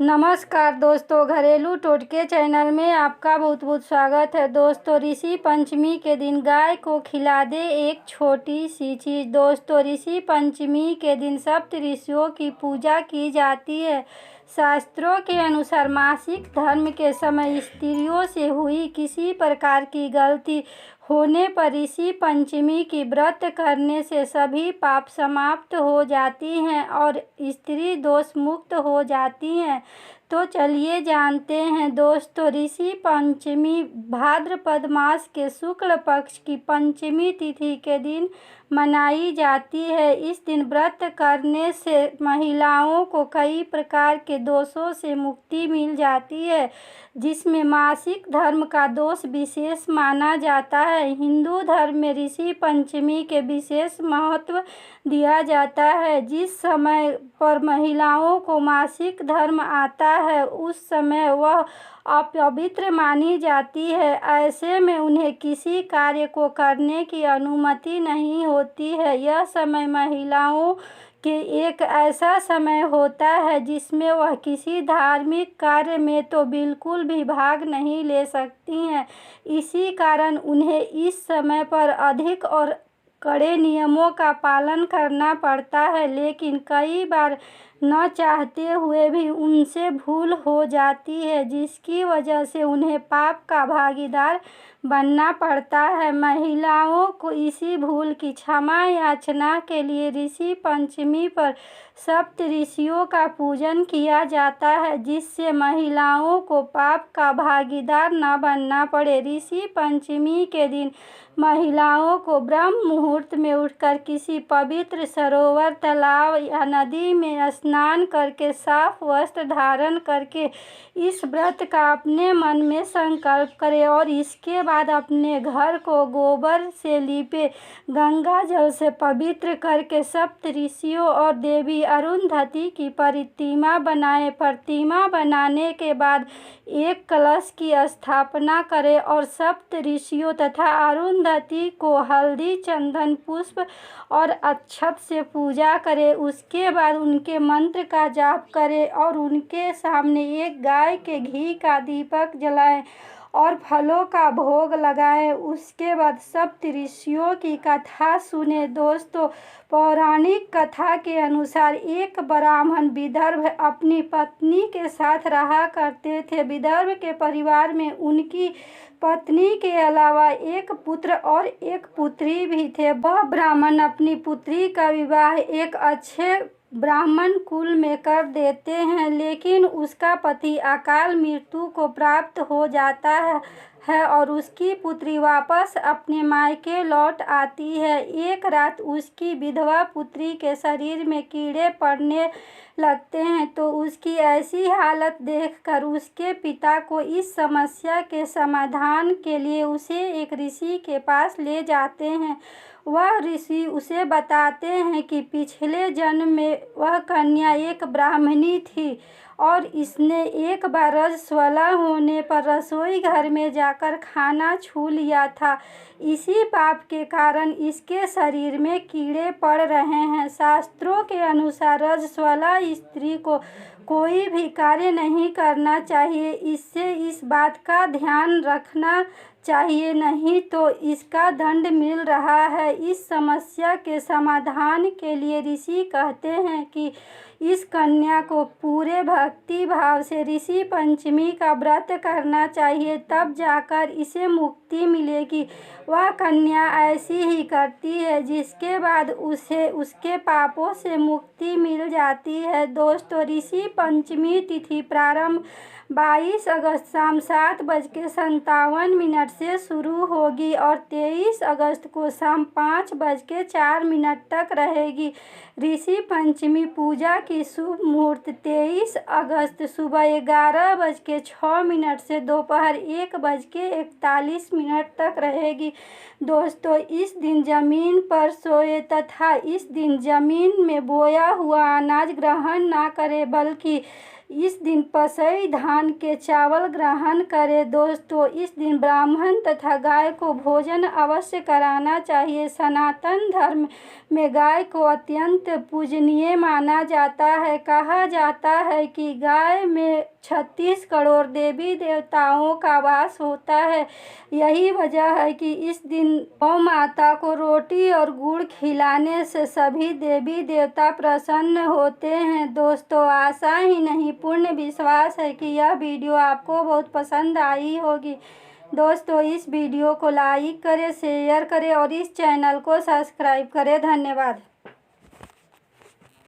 नमस्कार दोस्तों, घरेलू टोटके चैनल में आपका बहुत बहुत स्वागत है। दोस्तों, ऋषि पंचमी के दिन गाय को खिला दे एक छोटी सी चीज़। दोस्तों, ऋषि पंचमी के दिन सप्त ऋषियों की पूजा की जाती है। शास्त्रों के अनुसार मासिक धर्म के समय स्त्रियों से हुई किसी प्रकार की गलती होने पर ऋषि पंचमी की व्रत करने से सभी पाप समाप्त हो जाती हैं और स्त्री दोष मुक्त हो जाती हैं। तो चलिए जानते हैं दोस्तों, ऋषि पंचमी भाद्रपद मास के शुक्ल पक्ष की पंचमी तिथि के दिन मनाई जाती है। इस दिन व्रत करने से महिलाओं को कई प्रकार के दोषों से मुक्ति मिल जाती है, जिसमें मासिक धर्म का दोष विशेष माना जाता है। हिंदू धर्म में ऋषि पंचमी के विशेष महत्व दिया जाता है। जिस समय पर महिलाओं को मासिक धर्म आता है, उस समय वह अपवित्र मानी जाती है। ऐसे में उन्हें किसी कार्य को करने की अनुमति नहीं होती है। यह समय महिलाओं के एक ऐसा समय होता है जिसमें वह किसी धार्मिक कार्य में तो बिल्कुल भी भाग नहीं ले सकती हैं। इसी कारण उन्हें इस समय पर अधिक और कड़े नियमों का पालन करना पड़ता है, लेकिन कई बार न चाहते हुए भी उनसे भूल हो जाती है, जिसकी वजह से उन्हें पाप का भागीदार बनना पड़ता है। महिलाओं को इसी भूल की क्षमा याचना के लिए ऋषि पंचमी पर सप्त ऋषियों का पूजन किया जाता है, जिससे महिलाओं को पाप का भागीदार न बनना पड़े। ऋषि पंचमी के दिन महिलाओं को ब्रह्म मुहूर्त में उठकर किसी पवित्र सरोवर, तालाब या नदी में स्नान करके साफ वस्त्र धारण करके इस व्रत का अपने मन में संकल्प करें और इसके बाद अपने घर को गोबर से लीपे, गंगा जल से पवित्र करके सप्त ऋषियों और देवी अरुंधति की प्रतिमा बनाएं। प्रतिमा बनाने के बाद एक कलश की स्थापना करें और सप्त ऋषियों तथा अरुंधति को हल्दी, चंदन, पुष्प और अक्षत से पूजा करें। उसके बाद उनके मंत्र का जाप करें और उनके सामने एक गाय के घी का दीपक जलाएं और फलों का भोग लगाएं। उसके बाद सप्त ऋषियों की कथा सुने। दोस्तों, पौराणिक कथा के अनुसार एक ब्राह्मण विदर्भ अपनी पत्नी के साथ रहा करते थे। विदर्भ के परिवार में उनकी पत्नी के अलावा एक पुत्र और एक पुत्री भी थे। वह ब्राह्मण अपनी पुत्री का विवाह एक अच्छे ब्राह्मण कुल में कर देते हैं, लेकिन उसका पति अकाल मृत्यु को प्राप्त हो जाता है और उसकी पुत्री वापस अपने मायके लौट आती है। एक रात उसकी विधवा पुत्री के शरीर में कीड़े पड़ने लगते हैं, तो उसकी ऐसी हालत देखकर उसके पिता को इस समस्या के समाधान के लिए उसे एक ऋषि के पास ले जाते हैं। वह ऋषि उसे बताते हैं कि पिछले जन्म में वह कन्या एक ब्राह्मणी थी और इसने एक बार रजस्वला होने पर रसोई घर में जाकर खाना छू लिया था। इसी पाप के कारण इसके शरीर में कीड़े पड़ रहे हैं। शास्त्रों के अनुसार रजस्वला स्त्री को कोई भी कार्य नहीं करना चाहिए। इससे इस बात का ध्यान रखना चाहिए, नहीं तो इसका दंड मिल रहा है। इस समस्या के समाधान के लिए ऋषि कहते हैं कि इस कन्या को पूरे भक्ति भाव से ऋषि पंचमी का व्रत करना चाहिए, तब जाकर इसे मुक्ति मिलेगी। वह कन्या ऐसी ही करती है जिसके बाद उसे उसके पापों से मुक्ति मिल जाती है। दोस्तों, ऋषि पंचमी तिथि प्रारंभ 22 अगस्त शाम 7:57 से शुरू होगी और 23 अगस्त को शाम 5:04 तक रहेगी। ऋषि पंचमी पूजा की शुभ मुहूर्त 23 अगस्त सुबह 11:06 से दोपहर 1:41 तक रहेगी। दोस्तों, इस दिन जमीन पर सोए तथा इस दिन जमीन में बोया हुआ अनाज ग्रहण ना करें, बल्कि इस दिन पसई धान के चावल ग्रहण करें। दोस्तों, इस दिन ब्राह्मण तथा गाय को भोजन अवश्य कराना चाहिए। सनातन धर्म में गाय को अत्यंत पूजनीय माना जाता है। कहा जाता है कि गाय में 36 करोड़ देवी देवताओं का वास होता है। यही वजह है कि इस दिन गौ माता को रोटी और गुड़ खिलाने से सभी देवी देवता प्रसन्न होते हैं। दोस्तों, आशा ही नहीं पूर्ण विश्वास है कि यह वीडियो आपको बहुत पसंद आई होगी। दोस्तों, इस वीडियो को लाइक करें, शेयर करें और इस चैनल को सब्सक्राइब करें। धन्यवाद।